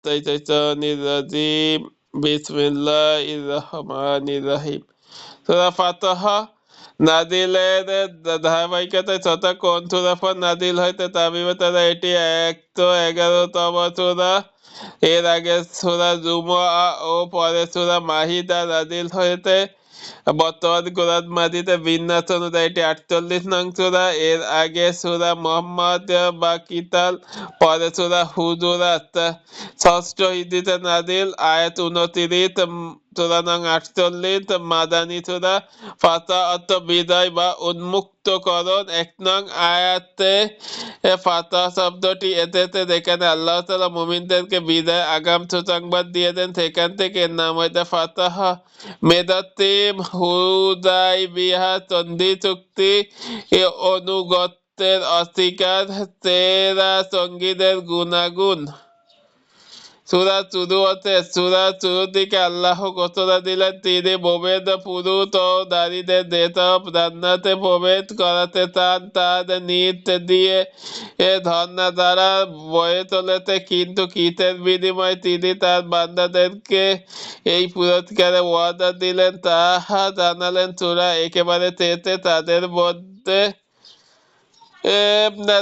الشيطان الرجيم بسم الله الرحمن الرحيم সূরা ফাতিহা নাজিলের ধারাবাহিকতায় ৬টা কোন সূরার পর নাজিল হয়েছে তার বিবেচনায় এটি ১১১তম সূরা। এর আগে সূরা জুমআ ও পরে সূরা মাইদা নাজিল হয়েছে। বর্তমান কোরআন মাজিদে বিন্যাস অনুযায়ী এটি ৪৮ নং সূরা। এর আগে সূরা মুহাম্মদ বা কিতাল, পরে সূরা হুজুরাত। ষষ্ঠ হিজরিতে নাজিল, আয়াত ২৯, সূরা নং ৪৮, মাদানী সূরা। ফাতহা অর্থ বিজয় বা উন্মুক্তকরণ। ১ নং আয়াতে ফাতহা শব্দটি এসেছে যেখানে আল্লাহ তাআলা মুমিনদেরকে বিজয় আগাম সুসংবাদ দিয়ে দেন, সেখান থেকে এর নাম হয়েছে ফাতহা। মেদাতিম হুদাইবিয়া সন্ধি চুক্তি অনুগত্যের অস্বীকার, তেরা সঙ্গীদের গুণাগুণ। সূরার শুরু হতে সূরার শুরুর দিকে আল্লাহ ঘোষণা দিলেন তিনি মোমেন পুরুষ ও নারীদের যেসব জান্নাতে প্রবেশ করাতে চান তার নিজ দিয়ে ধর্ণা দ্বারা বয়ে চলেছে, কিন্তু কিসের বিনিময়ে তিনি তার বান্দাদেরকে এই পুরস্কারে ওয়াদা দিলেন তাহা জানালেন। সূরা একেবারে চেয়েছে তাদের মধ্যে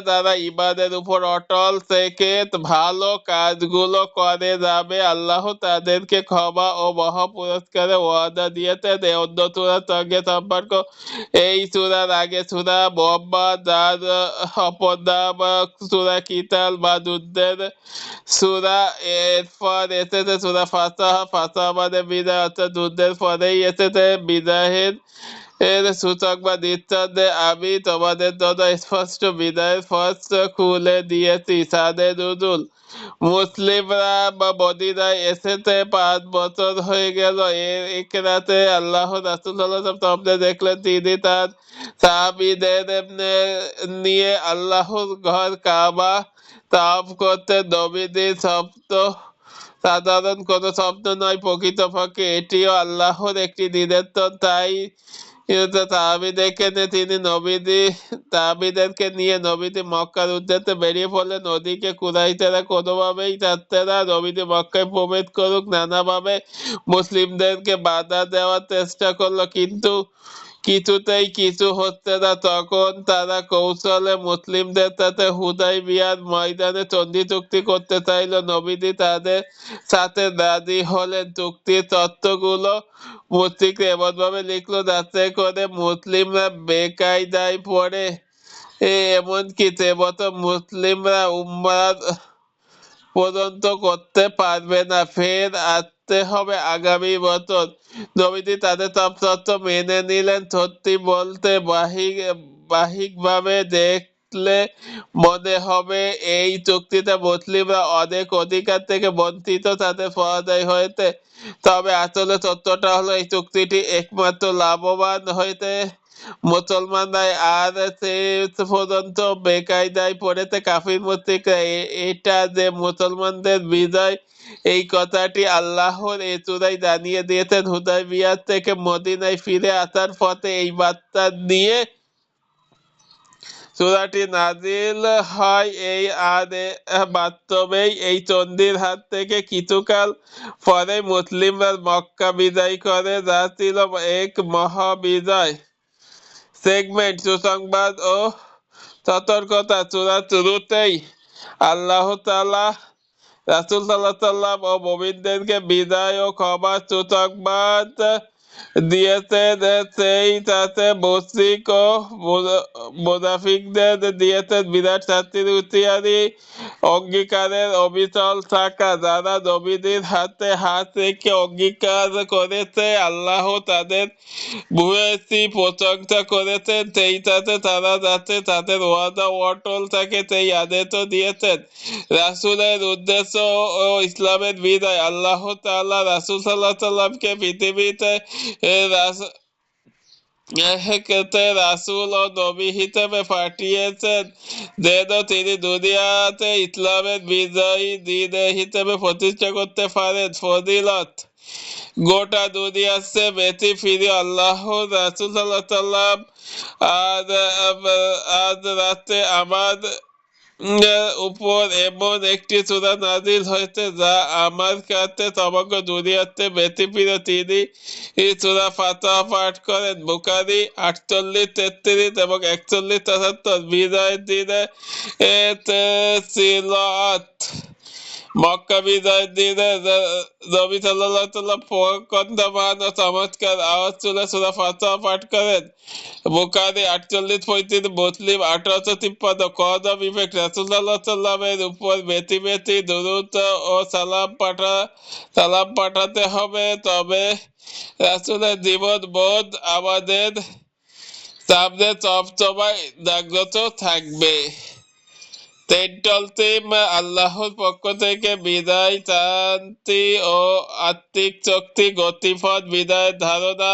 তারা ইবাদের উপর অটল থেকে ভালো কাজগুলো করে যাবে। আল্লাহ তাদেরকে ক্ষমা ও মহা পুরস্কারে ওয়াদা দিয়েছেন। অন্য সূরার সঙ্গে সম্পর্ক এই সূরার আগে সূরা মুহাম্মদ, যার অপর নাম সূরা কিতাল বা যুদ্ধের সূরা, এরপর এসেছে সূরা ফাতিহা। ফাতিহা মানে বিজয়, অর্থাৎ যুদ্ধের পরেই এসেছে বিজয়ের সুসংবাদ দিচ্ছে। আমি তোমাদের জন্য স্পষ্ট বিদায়ের পথ খুলে দিয়েছি। সাদে নুজুল, মুসলিমরা বা মদিনায় এসেছে ৫ বছর হয়ে গেল। এক রাতে আল্লাহ রাসূল সাল্লাল্লাহু আলাইহি ওয়াসাল্লাম স্বপ্নে দেখলেন তিনি তার সাহাবীদের নিয়ে আল্লাহর ঘর কাবা তাওয়াফ করতে। নবীজির স্বপ্ন সাধারণ কোনো স্বপ্ন নয়, প্রকৃতপক্ষে এটিও আল্লাহর একটি নিদর্শন। তাই তাহাবীদেরকে নিয়ে নবীজি মক্কার উদ্দেশ্যে বেরিয়ে পড়লেন। ওদিকে কুরাইশেরা কোনোভাবেই চাচ্ছে না নবীজি মক্কায় প্রবেশ করুক। নানাভাবে মুসলিমদেরকে বাধা দেওয়ার চেষ্টা করলো, কিন্তু কিছুতেই কিছু হচ্ছে না। তখন তারা কৌশলে মুসলিমদের সাথে হুদাইবিয়ার ময়দানে সন্ধি চুক্তি করতে চাইল। নবীজি তাদের সাথে রাজি হলেন। চুক্তির শর্তগুলো মুশরিকরা এমনভাবে লিখলো যাতে করে মুসলিমরা বেকায়দায় পড়ে, এমনকি এবছর মুসলিমরা উমরা পর্যন্ত করতে পারবে না, ফের আসতে হবে আগামী বছর। নবীজি তাদের সব শর্ত মেনে নিলেন। সত্যি বলতে বাহ্যিকভাবে দেখলে মনে হবে এই চুক্তিতে মুসলিমরা অনেক অধিকার থেকে বঞ্চিত, তাদের পরাজয় হয়েছে। তবে আসলে সত্যটা হলো এই চুক্তিটি একমাত্র লাভবান হয়েছে মুসলমানরাই, আর শেষ পর্যন্ত বেকায়দায় পড়েছে কাফির মুশরিকরা। এটা যে মুসলমানদের বিজয় এই কথাটি আল্লাহর এই সূরায় জানিয়ে দিয়েছেন। হুদায়বিয়া থেকে মদিনায় ফিরে আসার পথে এই বার্তা নিয়ে সূরাটি নাজিল হয়। এই বাস্তবেই এই সন্ধির হাত থেকে কিছুকাল পরে মুসলিমরা মক্কা বিজয় করে, যা ছিল এক মহাবিজয়। সেগমেন্ট সুসংবাদ ও সতর্কতা। সূরার শুরুতেই আল্লাহ তাআলা রাসূল সাল্লাল্লাহু আলাইহি ওয়াসাল্লাম ও মুমিনদেরকে বিজয় ও ক্ষমার সুসংবাদ দিয়েছেন। সেই সাথে মুশরিক ও মুনাফিকদের দিয়েছেন বিরাট শাস্তির হুঁশিয়ারি। অঙ্গীকারের অবিচল থাকা। যারা নবীজির হাতে হাত রেখে অঙ্গীকার করেছে আল্লাহ তাদের ভূয়সী প্রশংসা করেছেন, সেই সাথে তারা যাতে তাদের ওয়াদা অটল থাকে সেই আদেশও দিয়েছেন। রাসূলের উদ্দেশ্য ও ইসলামের বিজয়। আল্লাহ তাআলা রাসূল সাল্লাল্লাহু আলাইহি ওয়াসাল্লামকে পৃথিবীতে রাসূল ও নবী হিসেবে পাঠিয়েছেন যেন তিনি দুনিয়াতে ইসলামের বিজয়ী দিন হিসেবে প্রতিষ্ঠা করতে পারেন। ফজিলত। গোটা দুনিয়ার চেয়ে বেশি প্রিয় আল্লাহ রাসূল সাল্লাল্লাহু আলাইহি ওয়াসাল্লাম আজ রাতে আমার উপর এমন একটি সূরা নাজিল হয়েছে যা আমার কাছে সমগ্র দুনিয়াতে ব্যতিপ্রিয়। তিনি সূরা ফাতিহা পাঠ করেন। বুখারী 48, 33 এবং 41, 74। বিজয়ের দিনে তিলাওয়াত। মক্কা বিজয়ের দিনে নবী সাল্লাল্লাহু আলাইহি ওয়াসাল্লাম কণ্ঠমান ও চমৎকার আওয়াজ তুলে সূরা ফাতিহা পাঠ করেন। বুখারী 48, 35, মুসলিম 1853। কওম ইফেক্ট। রাসূল সাল্লাল্লাহু আলাইহি সাল্লামের উপর বেশি বেশি দুরূদ ও সালাম পাঠাতে হবে, তবে রাসূলের জীবন বোধ আমাদের সামনে সবসময় জাগ্রত থাকবে। টেন্টল টিম, আল্লাহর পক্ষ থেকে বিদায়, শান্তি ও আত্মিক শক্তি, গতিপথ, বিদায়ের ধারণা।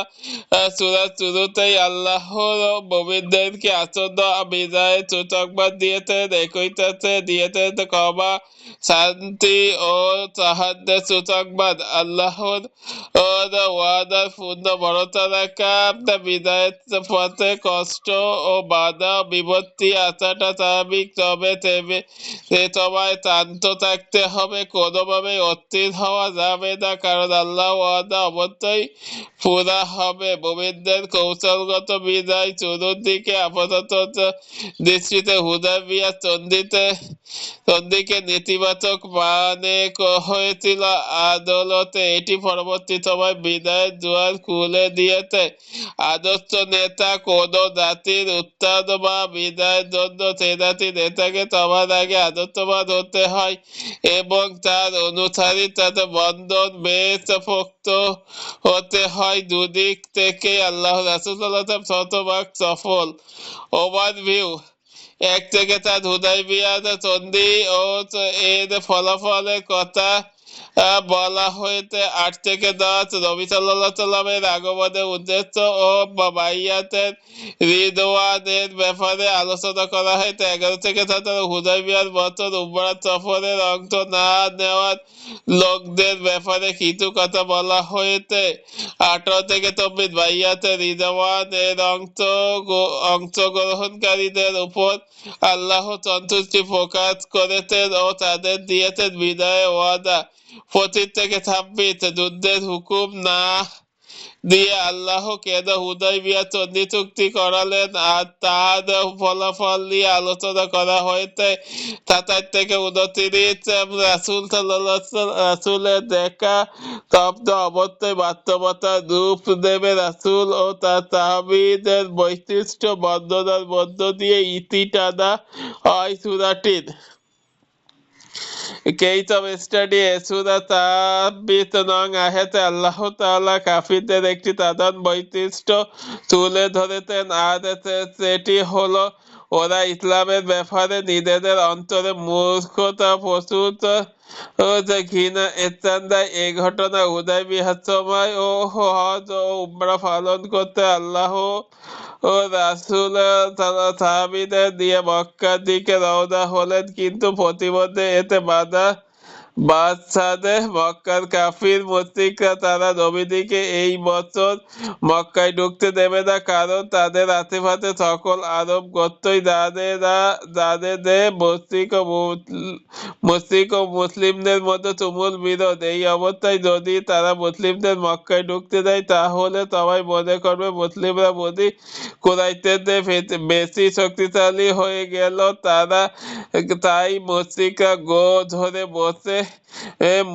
সূরার শুরুতেই আল্লাহর মুমিনদেরকে আসন্ন বিদায়ের সুসংবাদ দিয়েছেন। একই সাথে দিয়েছেন ক্ষমা, শান্তি ও সাহায্যের সুসংবাদ। আল্লাহর ওয়াদার পূর্ণ ভরসা রাখা। বিদায়ের পথে কষ্ট ও বাধা বিপত্তি আসাটা স্বাভাবিক, তবে সে সময় শান্ত থাকতে হবে, কোনোভাবেই অস্থির হওয়া যাবে না, কারণ আল্লাহ ওয়াদা অবশ্যই পুরা হবে। মুমিনদের কৌশলগত বিদায়। শুরুর দিকে আপাতত দৃষ্টিতে হুদায়বিয়া সন্ধিকে নেতিবাচক মানে হয়েছিল। আদালতে এটি পরবর্তী সময় বিদায়ের দুয়ার খুলে দিয়েছে। আদর্শ নেতা। কোন জাতির উত্থান বা বিদায়ের জন্য সে জাতির নেতাকে সবার আগে আদর্শবান হতে হয় এবং তার অনুসারীর সাথে বন্ধন বেশ পোক্ত হতে হয়। দুদিক থেকে আল্লাহ রাসূল সাল্লাল্লাহু আলাইহি ওয়াসাল্লাম শতভাগ সফল। ওভারভিউ। 1 থেকে 4 হুদায়বিয়ার সন্ধি ও এর ফলাফলের কথা বলা হয়েছে। 8 থেকে 10 নবী সাল্লাল্লাহু আলাইহি সাল্লামের আগমনের উদ্দেশ্য ও বাইয়াতের রিদওয়ানের ব্যাপারে আলোচনা করা হয়েছে। 11 থেকে 17 হুদায়বিয়ার বছর উমরা সফরের অংশ না নেওয়ার লোকদের ব্যাপারে কিছু কথা বলা হয়েছে। 18 থেকে 24 বাইয়াতে রিদওয়ান এর অংশগ্রহণকারীদের উপর আল্লাহ সন্তুষ্টি প্রকাশ করেছেন ও তাদের দিয়েছেন বিদায় ওয়াদা। 25 থেকে 26 যুদ্ধের হুকুম না দিয়ে আল্লাহ কেন হুদায়বিয়া সন্ধি চুক্তি করালেন আর তার ফলাফল নিয়ে আলোচনা করা হয়েছে। 27 থেকে 29 রাসূলের দেখা স্বপ্ন অবশ্যই বাস্তবতার রূপ দেবে। রাসূল ও তার সাহাবীদের বৈশিষ্ট্য বর্ণনার মধ্য দিয়ে ইতি টানা হয় সূরাটির। কেইটব স্টাডি। সূরা সাব্বিত নং আয়াতে আল্লাহ তাআলা কাফিরদের একটি সাধারণ বৈশিষ্ট্য তুলে ধরেছেন, আর সেটি হলো ওরা ইসলামের ব্যাপারে নিজেদের অন্তরে মূর্খতা প্রস্তুত ঘৃণা স্থান দেয়। এই ঘটনা হুদায়বিয়ার সময় ও হজ ও উমরা পালন করতে আল্লাহ ও রাসূল সাহাবীদের দিয়ে মক্কার দিকে রওনা হলেন, কিন্তু প্রতিমধ্যে এতে বাদশাহ মক্কার কাফির মুশরিকরা তারা নবীকে এই বছর মক্কায় ঢুকতে দেবে না, কারণ তাদের আশেপাশে সকল আরব গোত্রই জানে মুশরিক ও মুসলিমদের মধ্যে তুমুল বিরোধ। এই অবস্থায় যদি তারা মুসলিমদের মক্কায় ঢুকতে দেয়, তাহলে সবাই মনে করবে মুসলিমরা বনি কুরাইশের বেশি শক্তিশালী হয়ে গেল। তাই মুশরিকরা গো ধরে বসে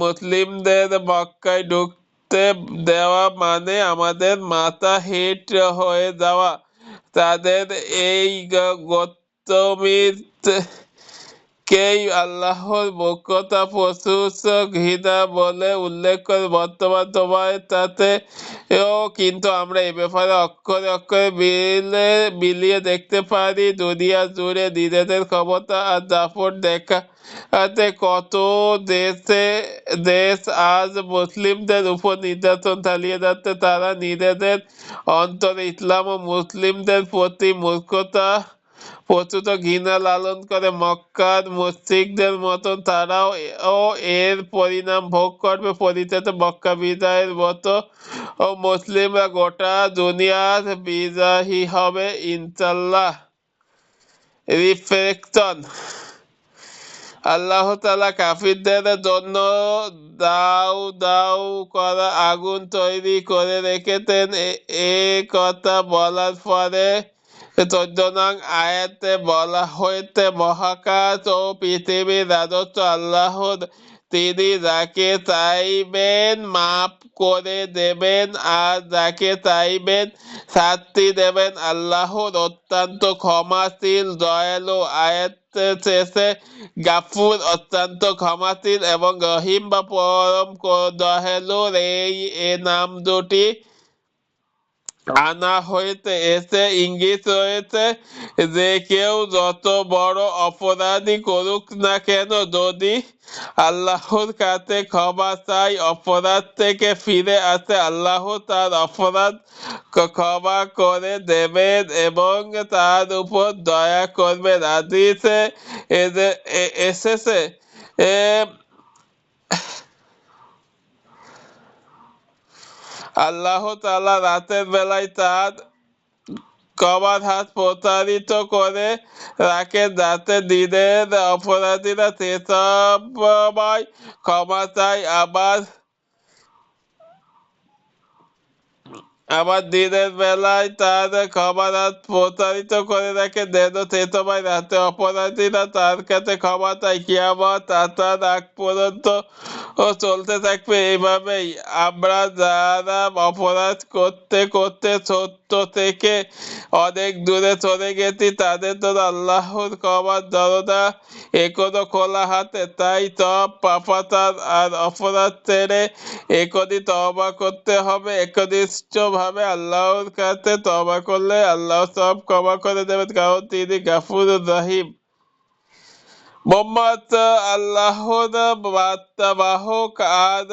মুসলিমদের মক্কায় ঢুকতে দেওয়া মানে আমাদের মাথা হেট হয়ে যাওয়া। তাদের এই গোত্রমিত কেই আল্লাহর বক্রতা প্রশংসা ঘৃণা বলে উল্লেখ করে। বর্তমান সময়ের সাথে কিন্তু আমরা এ ব্যাপারে অক্ষরে অক্ষরে মিলিয়ে দেখতে পারি। দুনিয়া জুড়ে নিজেদের ক্ষমতা আর দাপট দেখাতে কত দেশ আজ মুসলিমদের উপর নির্যাতন চালিয়ে যাচ্ছে। তারা নিজেদের অন্তরে ইসলাম ও মুসলিমদের প্রতি মূর্খতা প্রচুর ঘৃণা লালন করে। মক্কার মুশরিকদের মতন তারাও এর পরিণাম ভোগ করবে। পরিশেষে মক্কা বিজয়ের মতো মুসলিমরা গোটা দুনিয়ার বিজয়ী হবে ইনশাআল্লাহ। রিফ্লেকশন। আল্লাহ তাআলা কাফিরদের জন্য দাউ দাউ করা আগুন তৈরি করে রেখেছেন। এ কথা বলার পরে 14 নং আয়াতে বলা হয়েছে, মহাকাশ ও পৃথিবীর রাজত্ব আল্লাহর, তিনি যাকে চাইবেন মাফ করে দেবেন আর যাকে চাইবেন শাস্তি দেবেন। আল্লাহর অত্যন্ত ক্ষমাশীল দয়ালু। আয়াত শেষে গাফুর অত্যন্ত ক্ষমাশীল এবং রহিম বা পরম দয়ালুর এই নাম দুটি আনা হয়েছে। এতে ইঙ্গিত রয়েছে যে কেউ যত বড় অপরাধী করুক না কেন, যদি আল্লাহর কাছে ক্ষমা চাই, অপরাধ থেকে ফিরে আসে, আল্লাহ তার অপরাধ ক্ষমা করে দেবেন এবং তার উপর দয়া করবেন। হাদিসে এসেছে আল্লাহ তাআলা রাতের বেলায় তার ক্ষমার হাত প্রসারিত করে রাখেন, যাতে দিনের অপরাধীরা সে সময় ক্ষমা চায়। আবার দিনের বেলায় তার ক্ষমার হাত প্রসারিত করে রাখে যেন সে সময় রাতে অপরাধীরা তার কাছে ক্ষমা চায়। কিয়ামত আসার আগ পর্যন্ত চলতে থাকবে। এইভাবেই আমরা যারা অপরাধ করতে করতে সত্য থেকে অনেক দূরে চলে গেছি, তাদের জন্য আল্লাহর ক্ষমার দরজা এখনো খোলা হাতে। তাই সব পাপাচার আর অপরাধ ছেড়ে এখনই তওবা করতে হবে। একনিষ্ঠভাবে আল্লাহর কাছে তওবা করলে আল্লাহ সব ক্ষমা করে দেবেন, কারণ তিনি গাফুরুর রহিম। মোহাম্মদ আল্লাহর বার্তাবাহক, আর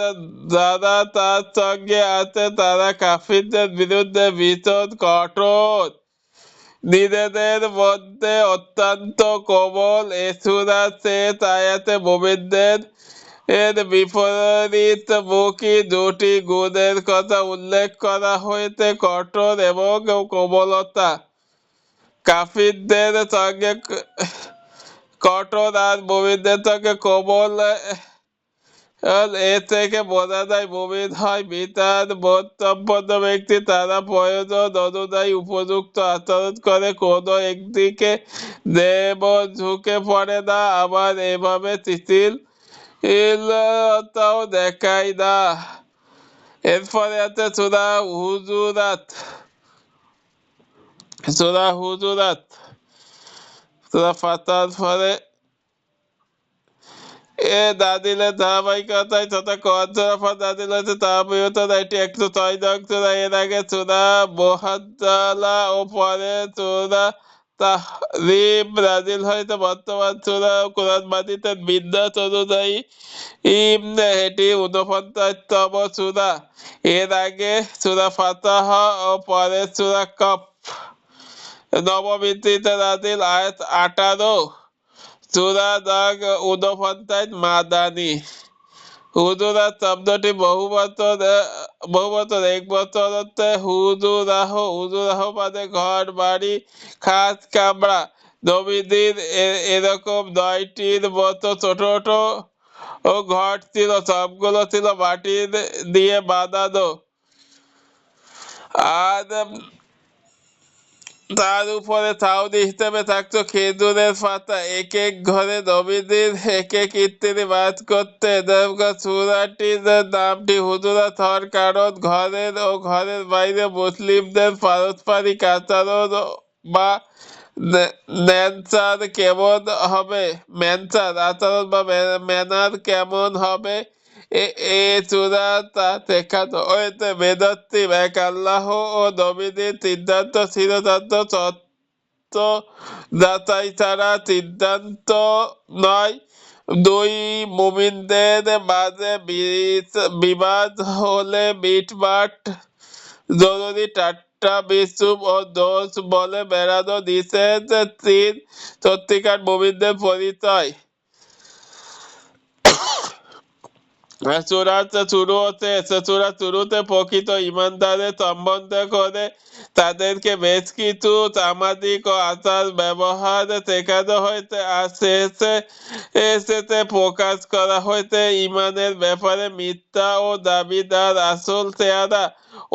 যারা তার সঙ্গে আছে তারা কাফিরদের বিরুদ্ধে ভীষণ কঠোর, নিজেদের মধ্যে অত্যন্ত কোমল। এ সূরার শেষ আয়াতে মুমিনদের বিপরীতমুখী দুটি গুণের কথা উল্লেখ করা হয়েছে, কঠোর এবং কোমলতা। কাফিরদের সঙ্গে কঠোর আর মুমিনদের সঙ্গে কোমল। এ থেকে বোঝা যায় মুমিন হয় বিতার বোধসম্পন্ন ব্যক্তি। তারা প্রয়োজন অনুযায়ী উপযুক্ত আচরণ করে, কোনো একদিকে যেমন ঝুঁকে পড়ে না, আবার এভাবে শিথিলতাও দেখায় না। এরপরে আছে সূরা হুজুরাত। সূরা হুজুরাত সূরা ফাতিহার পরে দাদিলের ধারাবাহিকতায় তথা কোরআন দাদিল হচ্ছে তাহবিয়তরা, এটি 106 নং সূরা। এর আগে সূরা মুহাজ্জালা ও পরে সূরা তাহরিম নাযিল হয়েছে। বর্তমান সূরা কোরআন মাজিদের বিন্যাস অনুযায়ী এটি 49তম সূরা। এর আগে সূরা ফাতিহা ও পরে সূরা কফ। নবম ইদ্রিতে নাযিল, আয়াত 18। সূরা নং 49 মাদানী। হুজুরাত শব্দটি বহুবচন। এক বচন অর্থে হুজুরাহ। হুজুরাহ মানে ঘর, বাড়ি, খাস, কামরা। নবীদের এরকম 9টির মতো ছোট ছোট ঘর ছিল, সবগুলো ছিল মাটির দিয়ে বানানো, আর তার উপরে ছাউনি হিসেবে থাকতো খেজুরের পাতা। এক এক ঘরে নবীদের এক এক ইত্যাদি বাস করতেন। সূরাটির নামটি হুজুরাত হওয়ার কারণ ঘরের ও ঘরের বাইরে মুসলিমদের পারস্পরিক আচরণ বা ন্যাচার কেমন হবে, আচরণ বা ম্যানার কেমন হবে, এ সূরা তা দেখানো হয়েছে। বেদাত্তিম এক আল্লাহ ও নবীদের সিদ্ধান্ত ছিল সত্য যাচাই ছাড়া সিদ্ধান্ত নয়। দুই মুমিনদের মাঝে বিবাদ হলে মিটমাট জরুরি। ঠাট্টা বিদ্রূপ ও দোষ বলে বেড়ানো নিষেধ। তিন সত্যিকার মুমিনদের পরিচয়। সূরা শুরুতে প্রকৃত ঈমানদারদের সম্বন্ধে করে তাদেরকে বেশ কিছু সামাজিক ও আচার ব্যবহার শেখানো হয়েছে, আর শেষে প্রকাশ করা হয়েছে ঈমানের ব্যাপারে মিথ্যা ও দাবিদার আসল চেহারা।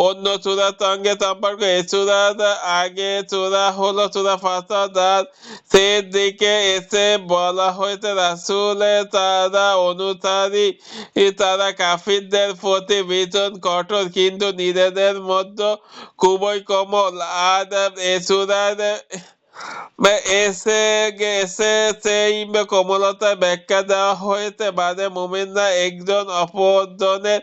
অন্য সূরার সঙ্গে সম্পর্ক, এ সূরার আগে সূরা হলো সূরা ফাতর, আর শেষ দিকে এসে বলা হয়েছে রাসূলের তারা অনুসারী তারা কাফিরদের প্রতি ভীষণ কঠোর কিন্তু নিজেদের মধ্যে খুবই কোমল। আর এ সূরার এসে সেই কোমলতার ব্যাখ্যা দেওয়া হয়েছে, মানে মুমিনরা একজন অপরজনের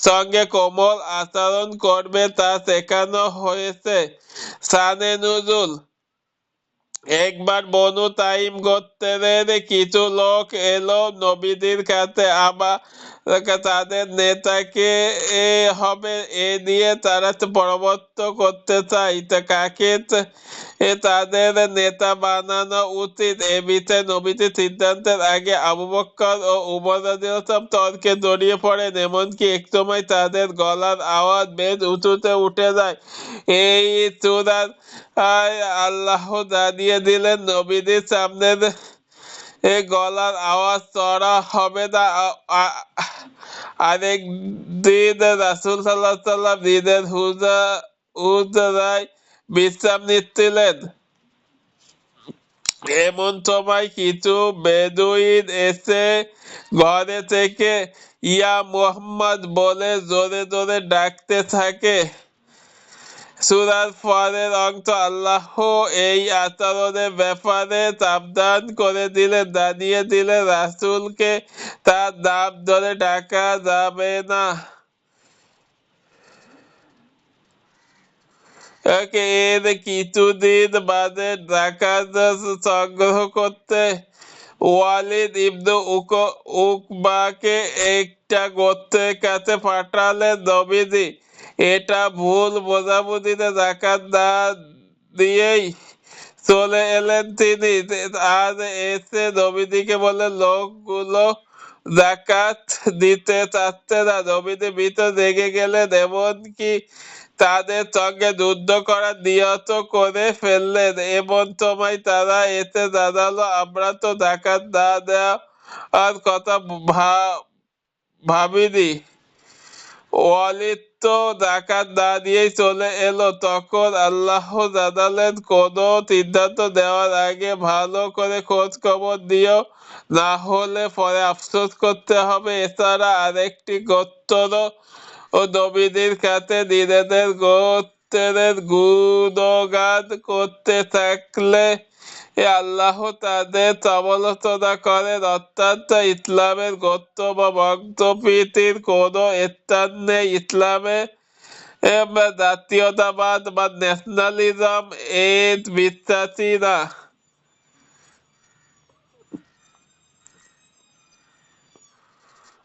সঙ্গে কোমল আচরণ করবে তা শেখানো হয়েছে। শানে নুজুল, একবার বনু তাইম গোত্রের কিছু লোক এলো নবীদের কাছে, আবার তাদের নেতাকে হবে এ নিয়ে তারা পরামর্শ করতে চাই কাকে তাদের নেতা বানানো উচিত। এ বিষয়ে নবীদের সিদ্ধান্তের আগে আবু বকর ও উমর রাদিয়াল্লাহু তর্কে জড়িয়ে পড়েন, এমনকি একসময় তাদের গলার আওয়াজ বেশ উঁচুতে উঠে যায়। এই সূরার আল্লাহ জানিয়ে দিলেন নবীদের সামনে গলার আওয়াজ চড়া হবে না। আরেক দিন রাসূল সাল্লাল্লাহু আলাইহি ওয়াসাল্লাম দিনের হুজরায় বিশ্রাম নিচ্ছিলেন। এমন সময় কিছু বেদুইন এসে ঘরে থেকে ইয়া মুহাম্মদ বলে জোরে জোরে ডাকতে থাকে। সূরার পরের অংশ আল্লাহ এই আচরণের ব্যাপারে সাবধান করে দিলেন, জানিয়ে দিলেন রাসূলকে তার নাম ধরে ডাকা যাবে না। এর কিছুদিন বাদে ডাকাত সংগ্রহ করতে ওয়ালিদ ইবনে উকবাকে একটা গোত্রের কাছে পাঠালেন নবীজি। এটা ভুল বোঝাবুঝিতে যাকাত না দিয়েই চলে এলেন তিনি, আর এসে নবীজিকে বললেন লোকগুলো যাকাত দিতে চাচ্ছে না। নবীজি ভিতর রেগে গেলেন, এমনকি তাদের সঙ্গে যুদ্ধ করার নিয়ত করে ফেললেন। এমন সময় তারা এসে জানালো আমরা তো যাকাত না দেওয়ার কথা ভাবিনি। ওয়ালিদ তো যাকাত না দিয়েই চলে এলো। তখন আল্লাহ জানালেন কোন সিদ্ধান্ত দেওয়ার আগে ভালো করে খোঁজ খবর দিও, না হলে পরে আফসোস করতে হবে। এছাড়া আরেকটি গোত্র ও নবীদের কাছে নিজেদের গোত্রের গুণগান করতে থাকলে আল্লাহ তাদের সমালোচনা করেন, অর্থাৎ ইসলামের গোত্র বা বংশপ্রীতির কোনো স্থান নেই। ইসলামে জাতীয়তাবাদ বা ন্যাশনালিজম এর বিশ্বাসী না।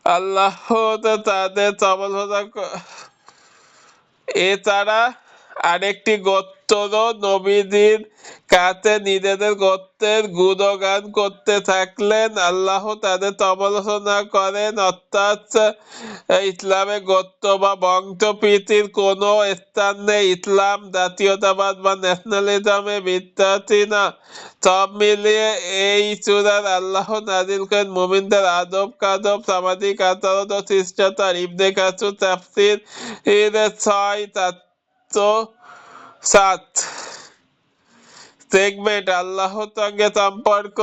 আল্লাহ তাদের সমালোচনা এছাড়া আরেকটি গোত্র নবীদের কাছে নিজেদের গোত্রের গুণগান করতে থাকলেন, আল্লাহ তাদের সমালোচনা করেন, অর্থাৎ ইসলামে গোত্র বা বংশপ্রীতির কোনো স্থান নেই। ইসলাম জাতীয়তাবাদ বা ন্যাশনালিজমে বিশ্বাসী না। সব মিলিয়ে এই সূরায় আল্লাহ নাযিল করেন মুমিনদের আদব কাদব, সামাজিক আচরণ ও শিষ্টাচার। ইবনে কাসির তাফসীর 6:7 সেগমেন্ট আল্লাহর সঙ্গে সম্পর্ক।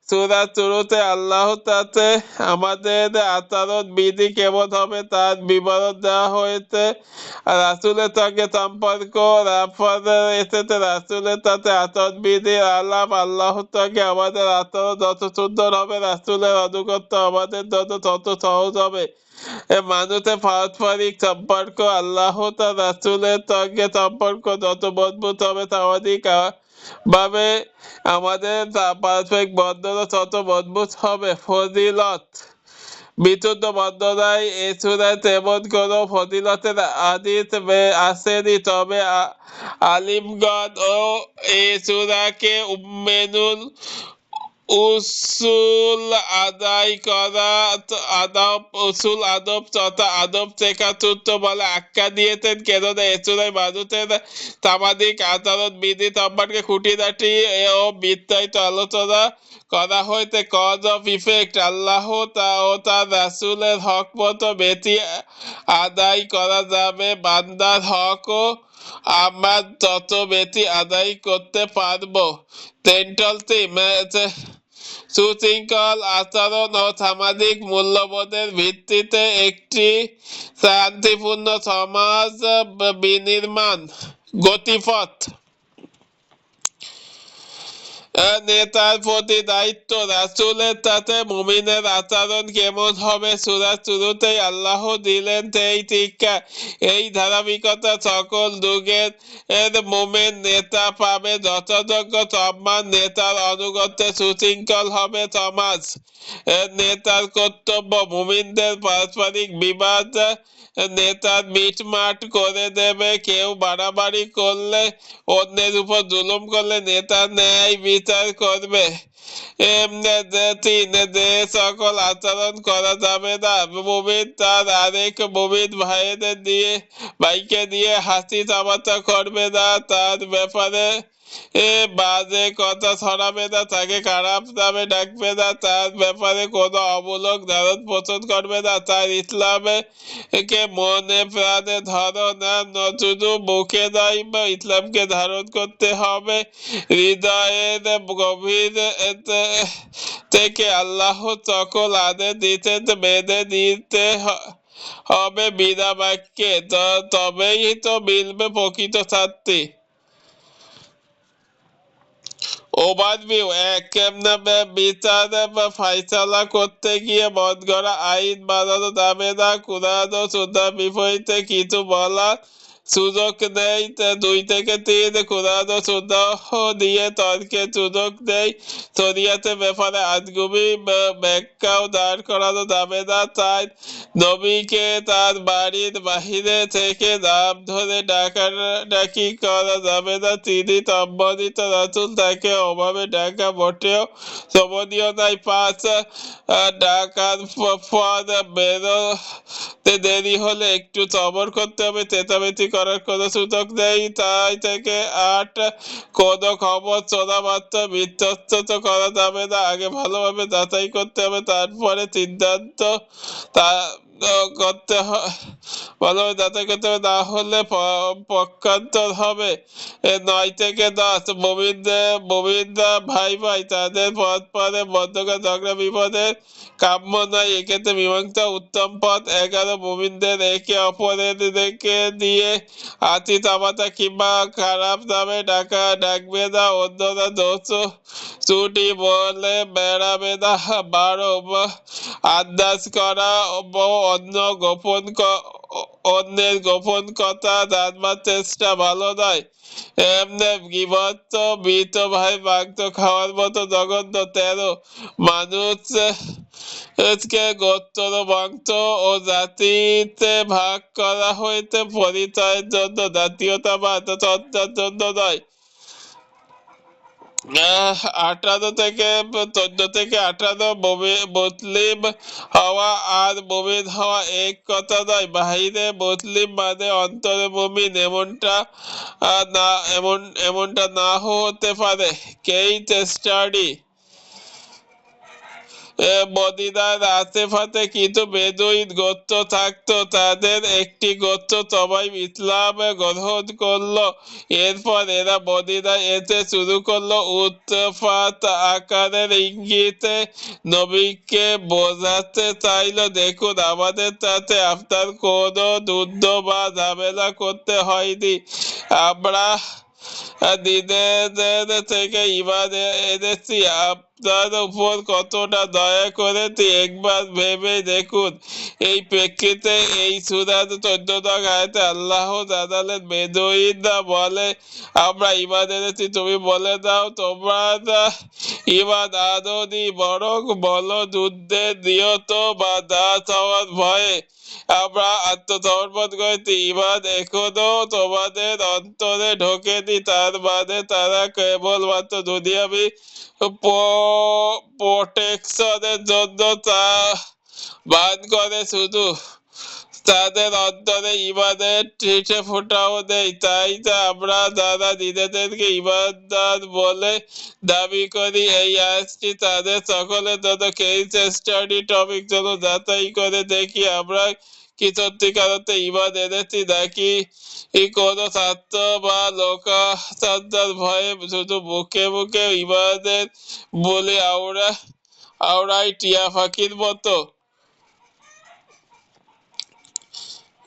সূরার শুরুতে আল্লাহ তাতে আমাদের আচরণ বিধি কেমন হবে তার বিবরণ দেওয়া হয়েছে। আর রাসূলের সঙ্গে সম্পর্ক এসেছে রাসূলের সাথে আচরণ বিধির আলাপ। আল্লাহর সঙ্গে আমাদের আচরণ যত সুন্দর হবে রাসূলের আনুগত্য আমাদের জন্য তত সহজ হবে। মানুষের পারস্পরিক সম্পর্ক আল্লাহ তার রাসূলের সঙ্গে সম্পর্ক যত মজবুত হবে সামাজিক ভাবে আমাদের পারস্পরিক বন্ধনও তত মজবুত হবে। ফজিলত, বিশুদ্ধ বর্ণনায় এ সূরায় তেমন কোনো ফজিলতের হাদিস আসেনি, তবে আলিমগণ ও এ সূরাকে উসুল আদায় করা, উসুল আদব তথা আদব চেকাতুর্ত বলে আখ্যা দিয়েছেন। কেননা এছাড়াই মানুষের সামাজিক আচরণ বিধি সম্পর্কে খুঁটিনাটি ও বিস্তারিত আলোচনা করা হয়েছে। কজ অফ ইফেক্ট, আল্লাহ ও তার রাসূলের হক মতো বেশি আদায় করা যাবে, বান্দার হকও আমরা তত বেশি আদায় করতে পারবো। সেন্ট্রাল থিম, সুশৃঙ্খল আচরণ ও সামাজিক মূল্যবোধের ভিত্তিতে একটি শান্তিপূর্ণ সমাজ বিনির্মাণ। গতিপথ, নেতার প্রতি দায়িত্ব, রাসূলের সাথে মুমিনের আচরণ কেমন হবে? সূরার শুরুতেই আল্লাহ দিলেন সেই শিক্ষা। এই ধারাবাহিকতা সকল যুগের মুমিন নেতা পাবে যথাযোগ্য সম্মান। নেতার আনুগত্যে সুশৃঙ্খল হবে সমাজ। নেতার কর্তব্য, মুমিনদের পারস্পরিক বিবাদ নেতার মিটমাট করে দেবে। কেউ বাড়াবাড়ি করলে, অন্যের উপর জুলুম করলে নেতা ন্যায় বিচার করবে। যে সকল আচরণ করা যাবে না, মুমিন তার আরেক মুমিন ভাইকে দিয়ে হাসি তামাশা করবে না, তার ব্যাপারে বাজে কথা ছড়াবে না, তাকে খারাপ নামে ডাকবে না, তার ব্যাপারে কোনো অমূলক ধারণ পোষণ করবে না। তার ইসলামে কে মনে প্রাণে ধরো না, শুধু মুখে নয়, ইসলামকে ধারণ করতে হবে হৃদয়ের গভীর থেকে। আল্লাহ সকল আদেশ দিতেন, মেনে নিতে হবে বিনা বাক্যে, তবেই তো মিলবে প্রকৃত শান্তি। ওভারভিউ, বিচার ফাইসালা করতে গিয়ে মন গড়া আইন বানানো যাবে না। কুরআন ও সুন্নাহর বিপরীতে কিছু বলার সুযোগ নেই। 2 থেকে 3, কুরআন ও সুন্নাহ দিয়ে তর্কের সুযোগ নেই। শরিয়তের ব্যাপারে আজগুবি ব্যাখ্যাও দাঁড় করানো যাবে না। 4, নবীকে তার বাড়ির বাহিরে থেকে নাম ধরে ডাকাডাকি করা যাবে না। তিনি সম্মানিত রাসূল, তাকে অভাবে ডাকা মোটেও শোভনীয় নয়। 5, ডাকার পর বেরোতে দেরি হলে একটু সবর করতে হবে, চেঁচামেচি করার কোনো সুযোগ নেই। 6 থেকে 8, কোনো খবর শোনা মাত্র বিশ্বস্ত করা যাবে না, আগে ভালোভাবে যাচাই করতে হবে, তারপরে সিদ্ধান্ত করতে ভালোভাবে যাচাই করতে হবে, না হলে পক্ষান্তর হবে। 9 থেকে 10, মুমিনরা ভাই ভাই, তাদের পরস্পরে মধ্যকার ঝগড়া বিপদের কাম্য নয়, এক্ষেত্রে মীমাংসা উত্তম পথ। 11, মুমিনদের একে অপরের দিয়ে হাসি তামাশা কিংবা খারাপ নামে ডাকবে না, অন্যরা দোষ ত্রুটি বলে বেড়াবে না। 12, আন্দাজ করা ও অন্যের গোপন কথা জানবার চেষ্টা ভালো নয়। গীবত, মৃত ভাই মাংস খাওয়ার মতো জঘন্য। 13, মানুষকে গোত্র, বংশ ও জাতিতে ভাগ করা হয়েছে পরিচয়ের জন্য, জাতীয়তাবাদ চর্চার জন্য নয়। 14 থেকে 18, মুসলিম হওয়া আর মুমিন হওয়া এক কথা নয়। বাহিরে মুসলিম মানে অন্তরে মুমিন, এমনটা না হতে পারে। কেইস স্টাডি, মদিনার আশেপাশে কিছু বেদুইন গোত্র থাকতো। তাদের একটি গোত্র সবাই ইসলাম গ্রহণ করলো। এরপর এরা মদিনায় এসে শুরু করলো উৎপাত। আকারের ইঙ্গিতে নবীকে বোঝাতে চাইলো, দেখুন, আমাদের সাথে আপনার কোনো যুদ্ধ বা ঝামেলা করতে হয়নি, আমরা দিনের থেকে ঈমান এনেছি, আপনার উপর কতটা দয়া করেছি একবার ভেবে দেখুন। এই প্রেক্ষিতে এই সূরার 14 আয়াতে আল্লাহ জানালেন, বেদুইনরা বলে, আমরা ঈমান এনেছি, তুমি বলে দাও তোমরা ঈমান আনোনি, বরং বলো যুদ্ধে নিহত বা দাস হওয়ার ভয়ে আমরা আত্মসমর্পণ করেছি। ইমান এখনো তোমাদের অন্তরে ঢোকেনি, তার মানে তারা কেবলমাত্র দুনিয়াবি প্রোটেকশনের জন্য তা বান করে, শুধু তাদের অন্তরে ইমানের ছিটে ফোটাও নেই। তাই আমরা যারা নিজেদেরকে ইমানদার বলে দাবি করি, এই আজটি তাদের সকলের জন্য কেস স্টাডি টপিক জন্য যাচাই করে দেখি আমরা কি সত্যিকার অর্থে ইমান এনেছি, নাকি কোনো ছাত্র বা লোকাচার ভয়ে শুধু মুখে মুখে ইমানের বলে আওড়াই টিয়া পাখির মতো।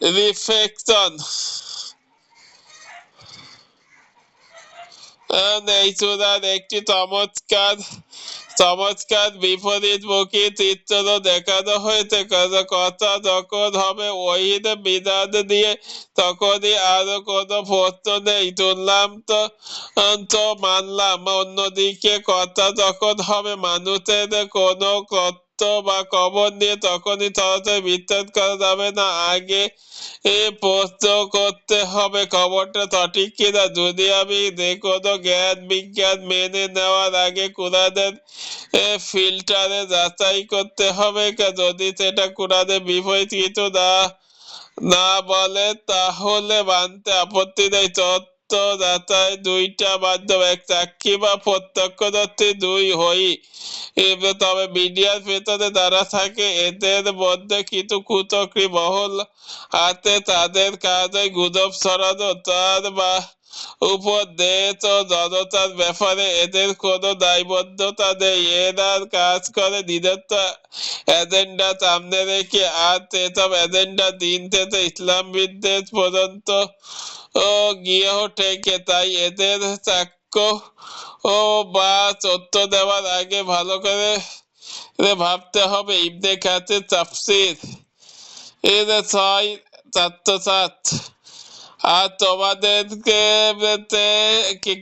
রিফ্লেকশন এই চূড়ার একটি চমৎকার বিপরীতমুখী চিত্র দেখানো হয়েছে। কথা যখন হবে ওহিদ বিধান দিয়ে, তখনই আরো কোনো প্রশ্ন নেই, তুললাম তো মানলাম। অন্যদিকে কথা যখন হবে মানুষের কোনো তথ্য বা খবর নিয়ে, তখনই সরাসরি বিশ্বাস করা যাবে না। আগে প্রশ্ন করতে হবে খবরটা সঠিক কিনা। যদি আমি যে কোনো জ্ঞান বিজ্ঞান মেনে নেওয়ার আগে কোরআনের ফিল্টারে যাচাই করতে হবে। যদি সেটা কোরআনের বিপরীত কিছু না বলে, তাহলে মানতে আপত্তি নেই। তথ্য যাচাই দুইটা মাধ্যম, এক সাক্ষী বা প্রত্যক্ষদর্শী, দুই হই। তবে মিডিয়ার ভেতরে যারা থাকে, এদের মধ্যে কিছু কুচক্রী মহল আছে, তাদের কাজ ওই গুজব ছড়ানো। তার উপর দেশ ও জনতার ব্যাপারে এদের কোনো দায়বদ্ধতা নেই। এরা কাজ করে নিজস্ব এজেন্ডা সামনে রেখে, আর সেসব এজেন্ডা দিন থেকে ইসলাম বিদ্বেষ পর্যন্ত গিয়েও ঠেকে। তাই এদের চাক্ষ্য বা তথ্য দেওয়ার আগে ভালো করে ভাবতে হবে। ইবনে কাসির তাফসীর 6:4-7। আর তোমাদেরকে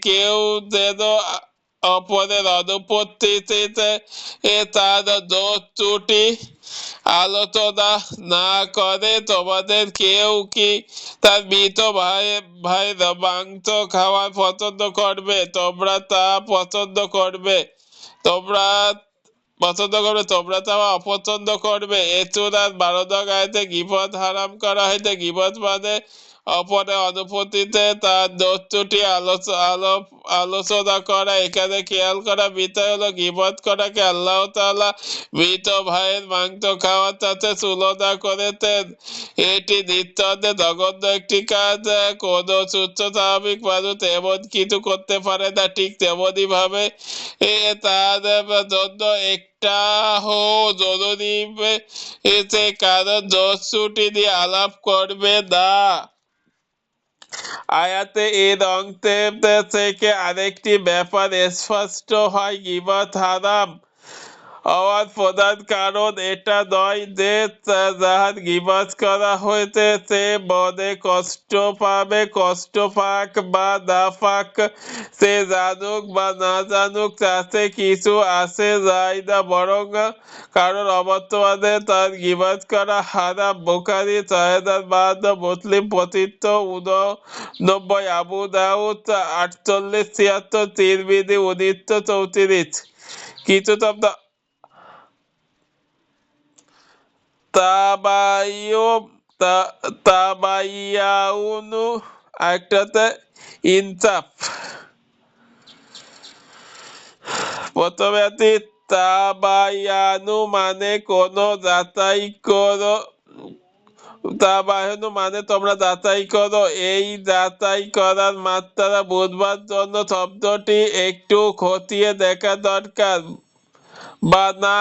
কেউ যেন অপরের অনুপস্থিতিতে তার দোষ ত্রুটি আলোচনা না করে। তোমাদের কেউ কি তার মৃত ভাই মাংস খাওয়া পছন্দ করবে? তোমরা তা পছন্দ করবে? তোমরা তা অপছন্দ করবে? এ সূরার 12 নং আয়াতে গীবত হারাম করা হয়েছে। গীবত মানে অপরের অনুপস্থিতিতে তার দোষ ত্রুটি আলোচনা করা। এখানে খেয়াল করা বিষয় হলো, গীবত করাকে আল্লাহ তাআলা মৃত ভাইয়ের মাংস খাওয়ার সাথে তুলনা করেছেন। এটি নিঃসন্দেহে জঘন্য একটি কাজ। কোন সুস্থ স্বাভাবিক মানুষ এমন কিছু করতে পারে না। ঠিক তেমনি ভাবে তার জন্য একটা জরুরি কারণ দোষ ত্রুটি দিয়ে আলাপ করবে না। আয়াতে এর অংশ থেকে আরেকটি ব্যাপার স্পষ্ট হয়, গীবত হারাম হওয়ার প্রধান কারণ এটা নয় যে যাহার গীবত করা হয়েছে সে মনে কষ্ট পাবে। কষ্ট পাক বা না পাক, সে জানুক বা না জানুক, তাতে কিছু আসে যায় না, বরং কারণ অবর্তমানে তার গীবত করা হারাম। বুখারী ৬,০৫২, মুসলিম ২৫89, আবু দাউদ ৪৮৭৬, তিরমিজি ১৯৩৪। কিছু শব্দ তাবাইয়াউনু, একটাতে ইনসাফ। প্রথমে আছে তাবায়ানু মানে তোমরা যাচাই করো। এই যাচাই করার মাত্রা বুঝবার জন্য শব্দটি একটু খতিয়ে দেখা দরকার। বানা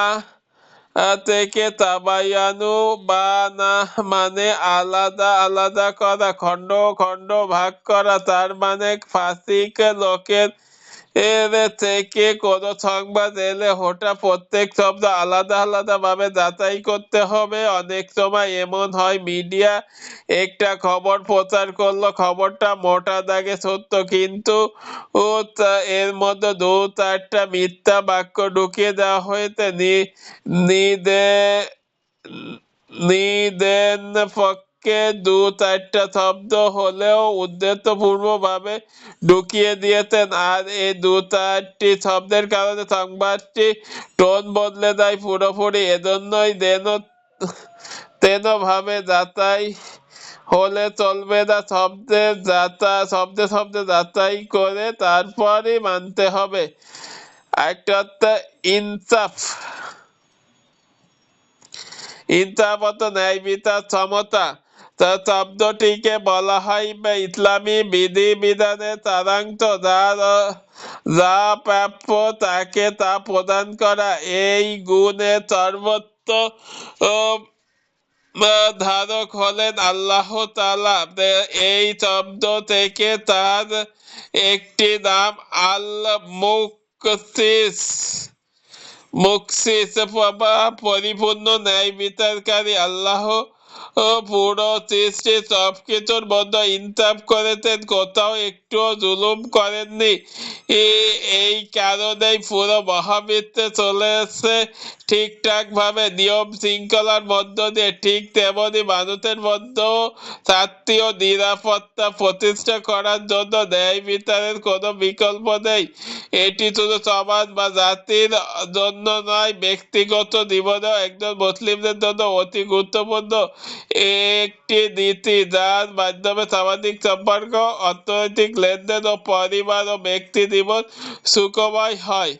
থেকে তাবায়ানু, বানা মানে আলাদা আলাদা করা, খণ্ড খণ্ড ভাগ করা। তার মানে ফাসিক লোকের থেকে কোনো সংবাদ এলে ওটা প্রত্যেক শব্দ আলাদা আলাদা ভাবে যাচাই করতে হবে। অনেক সময় এমন হয়, মিডিয়া একটা খবর প্রচার করলো, খবরটা মোটা দাগে সত্য, কিন্তু এর মধ্যে 2-4টা মিথ্যা বাক্য ঢুকিয়ে দেওয়া হয়েছে নিদেন পক্ষে 2-4টা শব্দ হলেও উদ্দেশ্যপূর্ণভাবে ঢুকিয়ে দিয়েছেন, আর এই 2-4টি শব্দের কারণে সংবাদটি টোন বদলে দেয় পুরোপুরি। এজন্যই তেন ভাবে যাচাই হলে চলবে না, শব্দে শব্দে যাচাই করে তারপরই মানতে হবে। একটা হচ্ছে ইনসাফ। ইনসাফ অর্থ ন্যায় বিচার সমতা। শব্দটিকে বলা হয় ইসলামী বিধিবিধানের সারাংশ, যা প্রাপ্য তাকে তা প্রদান করা। এই গুণের সর্বোচ্চ ধারক হলেন আল্লাহ তাআলা। এই শব্দ থেকে তার একটি নাম আল মুকসিস, পরিপূর্ণ ন্যায় বিচারকারী। আল্লাহ পুরো সৃষ্টি সবকিছুর মধ্যে ইনসাফ করেছেন, কোথাও একটুও জুলুম করেননি। এই কারণেই পুরো মহাবিশ্বে চলেছে ঠিকঠাক ভাবে, নিয়ম শৃঙ্খলার মধ্য দিয়ে। ঠিক তেমনি মানুষের মধ্যেও শান্তি ও নিরাপত্তা প্রতিষ্ঠা করার জন্য ন্যায় বিচারের কোনো বিকল্প নেই। এটি শুধু সমাজ বা জাতির জন্য নয়, ব্যক্তিগত জীবনেও একজন মুসলিমদের জন্য অতি গুরুত্বপূর্ণ একটি নীতি, যার মাধ্যমে সামাজিক সম্পর্ক, অর্থনৈতিক লেনদেন ও পরিবার ও ব্যক্তি জীবন সুখময় হয়।